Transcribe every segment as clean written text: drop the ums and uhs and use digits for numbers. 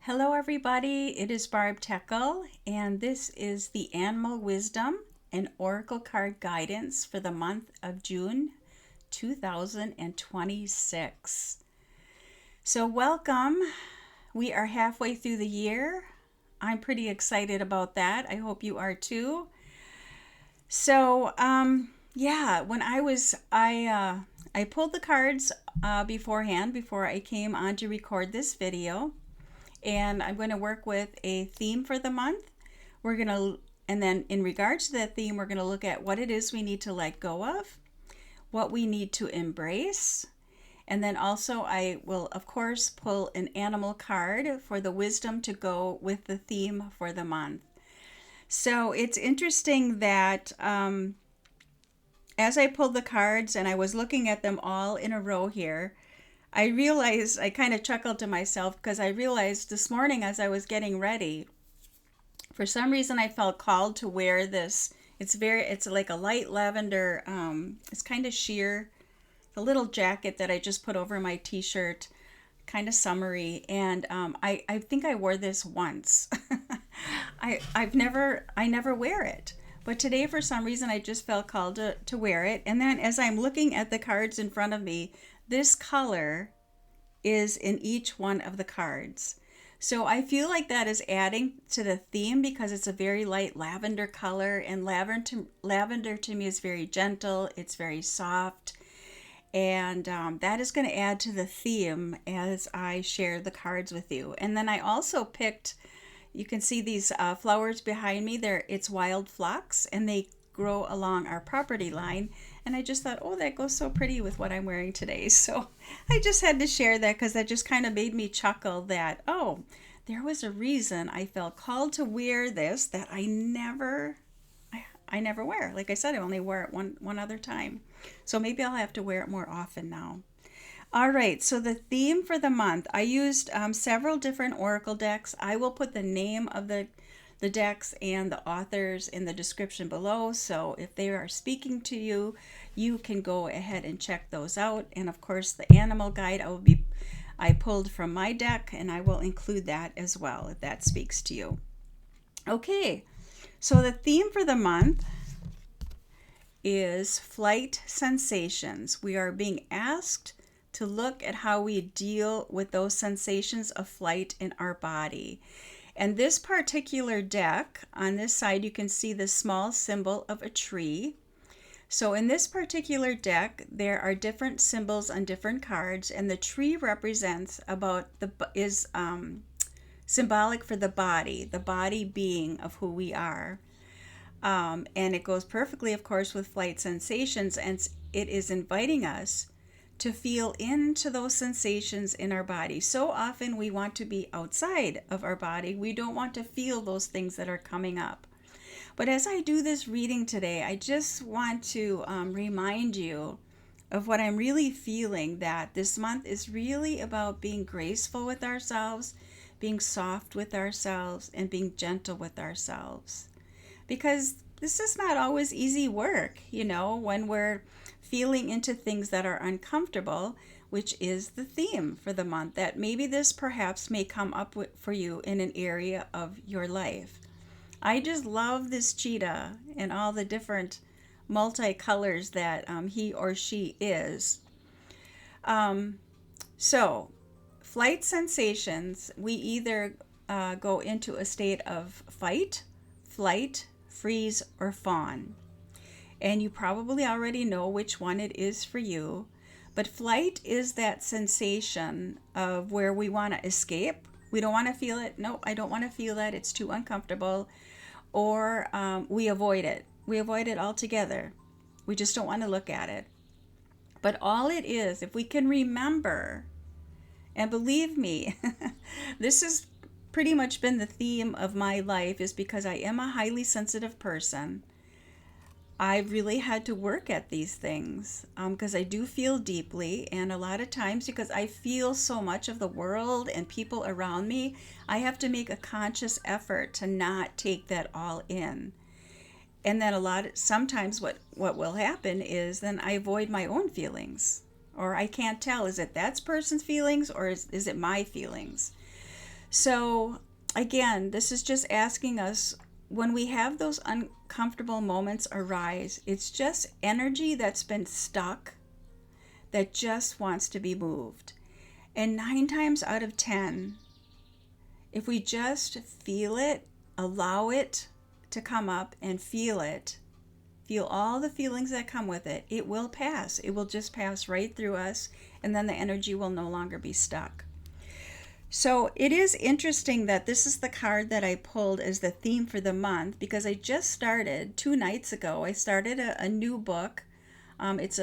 Hello, everybody. It is Barb Techel, and this is the Animal Wisdom and Oracle Card Guidance for the month of June 2026. So, welcome. We are halfway through the year. I'm pretty excited about that. I hope you are too. So, when I pulled the cards beforehand before I came on to record this video, and I'm going to work with a theme for the month. And then in regards to that theme, we're going to look at what it is we need to let go of, what we need to embrace, and then also I will, of course, pull an animal card for the wisdom to go with the theme for the month. So it's interesting that as I pulled the cards and I was looking at them all in a row here, I realized, I kind of chuckled to myself because I realized this morning as I was getting ready, for some reason I felt called to wear this. It's like a light lavender, it's kind of sheer, the little jacket that I just put over my t-shirt, kind of summery. And I think I wore this once. I never wear it. But today, for some reason, I just felt called to wear it. And then as I'm looking at the cards in front of me, this color is in each one of the cards. So I feel like that is adding to the theme because it's a very light lavender color, and lavender to me is very gentle. It's very soft. And that is going to add to the theme as I share the cards with you. And then I also picked, you can see these flowers behind me. It's wild phlox, and they grow along our property line. And I just thought, oh, that goes so pretty with what I'm wearing today. So I just had to share that because that just kind of made me chuckle that, oh, there was a reason I felt called to wear this that I never wear. Like I said, I only wear it one other time. So maybe I'll have to wear it more often now. All right, so the theme for the month, I used several different oracle decks. I will put the name of the decks and the authors in the description below. So if they are speaking to you, you can go ahead and check those out. And of course, the animal guide I pulled from my deck, and I will include that as well if that speaks to you. Okay, so the theme for the month is flight sensations. We are being asked to look at how we deal with those sensations of flight in our body. And this particular deck, on this side, you can see the small symbol of a tree. So in this particular deck, there are different symbols on different cards, and the tree represents is symbolic for the body being of who we are. And it goes perfectly, of course, with flight sensations, and it is inviting us to feel into those sensations in our body. So often we want to be outside of our body. We don't want to feel those things that are coming up. But as I do this reading today, I just want to remind you of what I'm really feeling, that this month is really about being graceful with ourselves, being soft with ourselves, and being gentle with ourselves. Because this is not always easy work, when we're feeling into things that are uncomfortable, which is the theme for the month, that maybe this perhaps may come up for you in an area of your life. I just love this cheetah and all the different multicolors that he or she is. So flight sensations, we either go into a state of fight, flight, freeze, or fawn. And you probably already know which one it is for you. But flight is that sensation of where we want to escape. We don't want to feel it. No, I don't want to feel that. It's too uncomfortable. Or we avoid it. We avoid it altogether. We just don't want to look at it. But all it is, if we can remember, and believe me, this has pretty much been the theme of my life, is because I am a highly sensitive person. I've really had to work at these things because I do feel deeply, and a lot of times because I feel so much of the world and people around me, I have to make a conscious effort to not take that all in. And then sometimes what will happen is then I avoid my own feelings, or I can't tell, is it that person's feelings or is it my feelings? So again, this is just asking us, when we have those uncomfortable moments arise, it's just energy that's been stuck that just wants to be moved. And 9 times out of 10, if we just feel it, allow it to come up and feel it, feel all the feelings that come with it, it will pass. It will just pass right through us, and then the energy will no longer be stuck. So it is interesting that this is the card that I pulled as the theme for the month, because I just started 2 nights ago. I started a new book. It's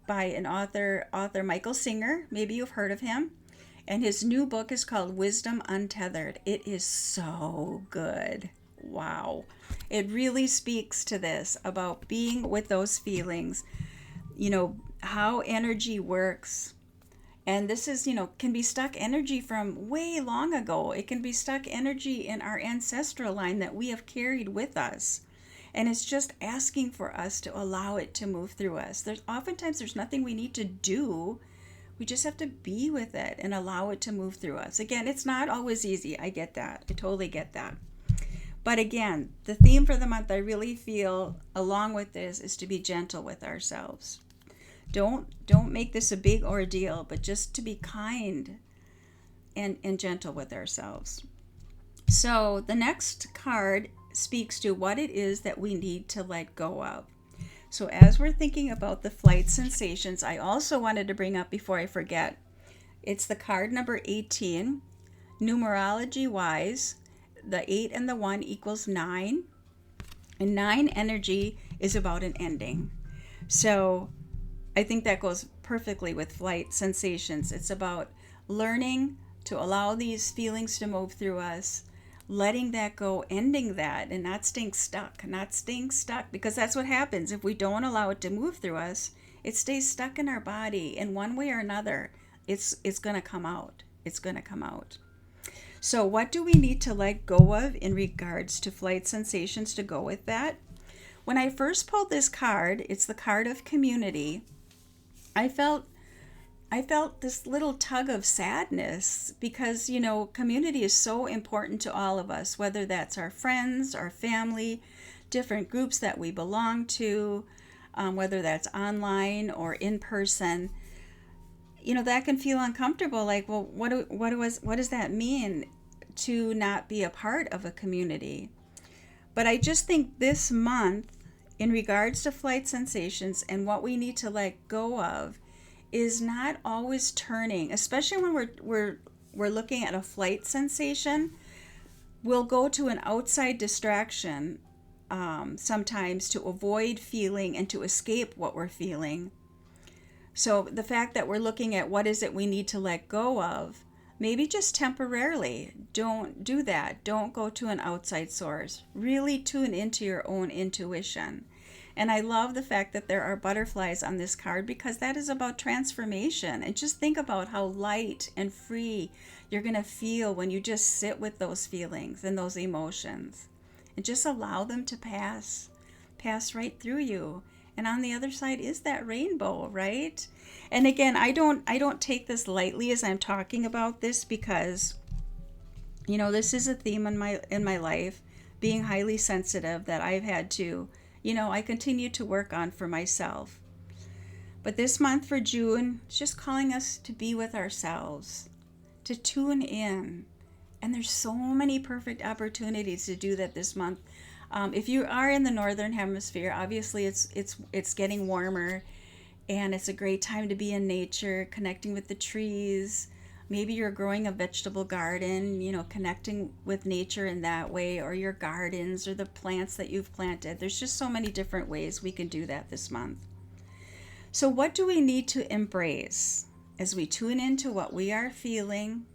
by an author Michael Singer. Maybe you've heard of him. And his new book is called Wisdom Untethered. It is so good. Wow. It really speaks to this about being with those feelings, how energy works. And this is, can be stuck energy from way long ago. It can be stuck energy in our ancestral line that we have carried with us. And it's just asking for us to allow it to move through us. Oftentimes there's nothing we need to do. We just have to be with it and allow it to move through us. Again, it's not always easy. I get that. I totally get that. But again, the theme for the month, I really feel, along with this, is to be gentle with ourselves. Don't make this a big ordeal, but just to be kind and gentle with ourselves. So the next card speaks to what it is that we need to let go of. So as we're thinking about the flight sensations, I also wanted to bring up, before I forget, it's the card number 18. Numerology wise, the 8 and the 1 equals 9. And 9 energy is about an ending. So I think that goes perfectly with flight sensations. It's about learning to allow these feelings to move through us, letting that go, ending that, and not staying stuck, because that's what happens. If we don't allow it to move through us, it stays stuck in our body. In one way or another, it's going to come out. It's going to come out. So what do we need to let go of in regards to flight sensations to go with that? When I first pulled this card, it's the card of community. I felt this little tug of sadness because, community is so important to all of us, whether that's our friends, our family, different groups that we belong to, whether that's online or in person. That can feel uncomfortable. Like, well, what does that mean to not be a part of a community? But I just think this month, in regards to flight sensations and what we need to let go of, is not always turning, especially when we're looking at a flight sensation. We'll go to an outside distraction sometimes to avoid feeling and to escape what we're feeling. So the fact that we're looking at what is it we need to let go of, maybe just temporarily, don't do that. Don't go to an outside source. Really tune into your own intuition. And I love the fact that there are butterflies on this card, because that is about transformation. And just think about how light and free you're going to feel when you just sit with those feelings and those emotions and just allow them to pass right through you. And on the other side is that rainbow, right? And again, I don't take this lightly as I'm talking about this, because this is a theme in my life, being highly sensitive, that I've had to I continue to work on for myself. But this month for June, it's just calling us to be with ourselves, to tune in. And there's so many perfect opportunities to do that this month. If you are in the northern hemisphere, obviously it's getting warmer, and it's a great time to be in nature, connecting with the trees. Maybe you're growing a vegetable garden, connecting with nature in that way, or your gardens or the plants that you've planted. There's just so many different ways we can do that this month. So what do we need to embrace as we tune into what we are feeling?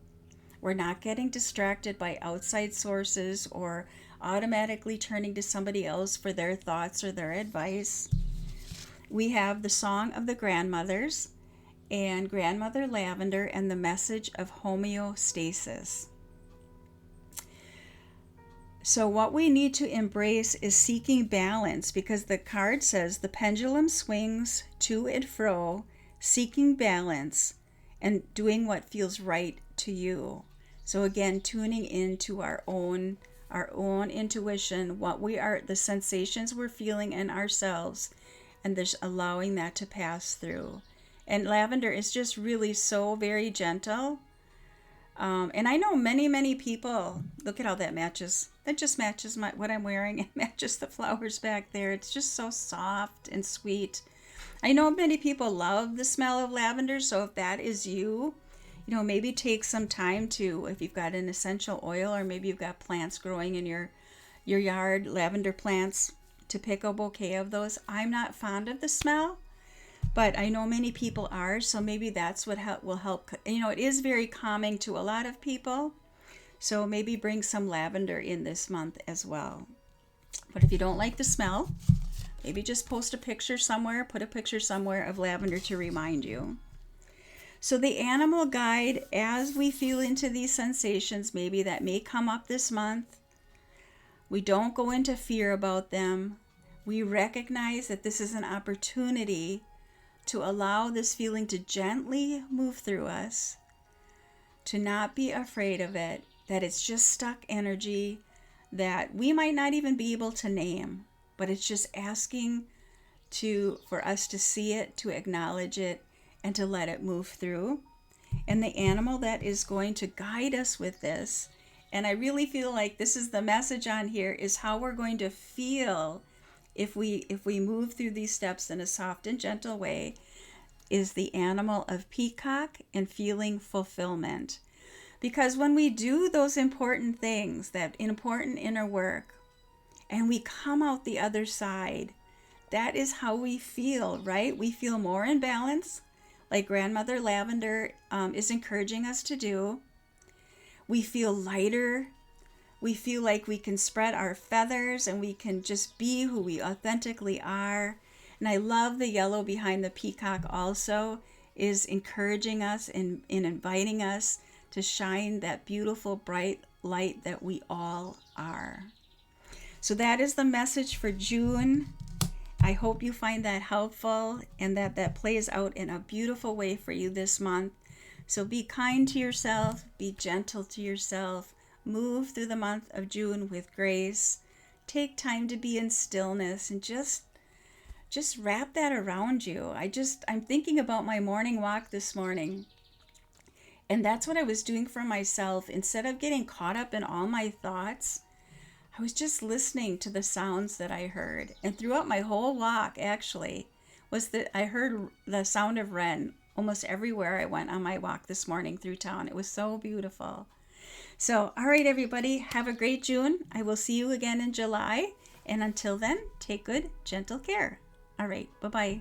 We're not getting distracted by outside sources or automatically turning to somebody else for their thoughts or their advice. We have the Song of the Grandmothers and Grandmother Lavender and the message of homeostasis. So what we need to embrace is seeking balance, because the card says the pendulum swings to and fro, seeking balance and doing what feels right to you. So again, tuning into our own intuition, what we are, the sensations we're feeling in ourselves, and just allowing that to pass through. And lavender is just really so very gentle. And I know many people, look at how that matches. That just matches what I'm wearing. It matches the flowers back there. It's just so soft and sweet. I know many people love the smell of lavender, so if that is you, maybe take some time to, if you've got an essential oil or maybe you've got plants growing in your yard, lavender plants, to pick a bouquet of those. I'm not fond of the smell, but I know many people are, so maybe that's what will help. It is very calming to a lot of people, so maybe bring some lavender in this month as well. But if you don't like the smell, maybe just post a picture somewhere, put a picture somewhere of lavender to remind you. So the animal guide, as we feel into these sensations, maybe that may come up this month, we don't go into fear about them. We recognize that this is an opportunity to allow this feeling to gently move through us, to not be afraid of it, that it's just stuck energy that we might not even be able to name, but it's just asking for us to see it, to acknowledge it, and to let it move through. And the animal that is going to guide us with this, and I really feel like this is the message on here, is how we're going to feel if we move through these steps in a soft and gentle way, is the animal of peacock and feeling fulfillment. Because when we do those important things, that important inner work, and we come out the other side, that is how we feel, right? We feel more in balance, like Grandmother Lavender is encouraging us to do. We feel lighter. We feel like we can spread our feathers and we can just be who we authentically are. And I love the yellow behind the peacock also is encouraging us and inviting us to shine that beautiful bright light that we all are. So that is the message for June. I hope you find that helpful and that plays out in a beautiful way for you this month. So be kind to yourself, be gentle to yourself, move through the month of June with grace. Take time to be in stillness and just wrap that around you. I'm thinking about my morning walk this morning. And that's what I was doing for myself. Instead of getting caught up in all my thoughts, I was just listening to the sounds that I heard. And throughout my whole walk, actually, I heard the sound of wren almost everywhere I went on my walk this morning through town. It was so beautiful. So, all right, everybody, have a great June. I will see you again in July. And until then, take good, gentle care. All right, bye-bye.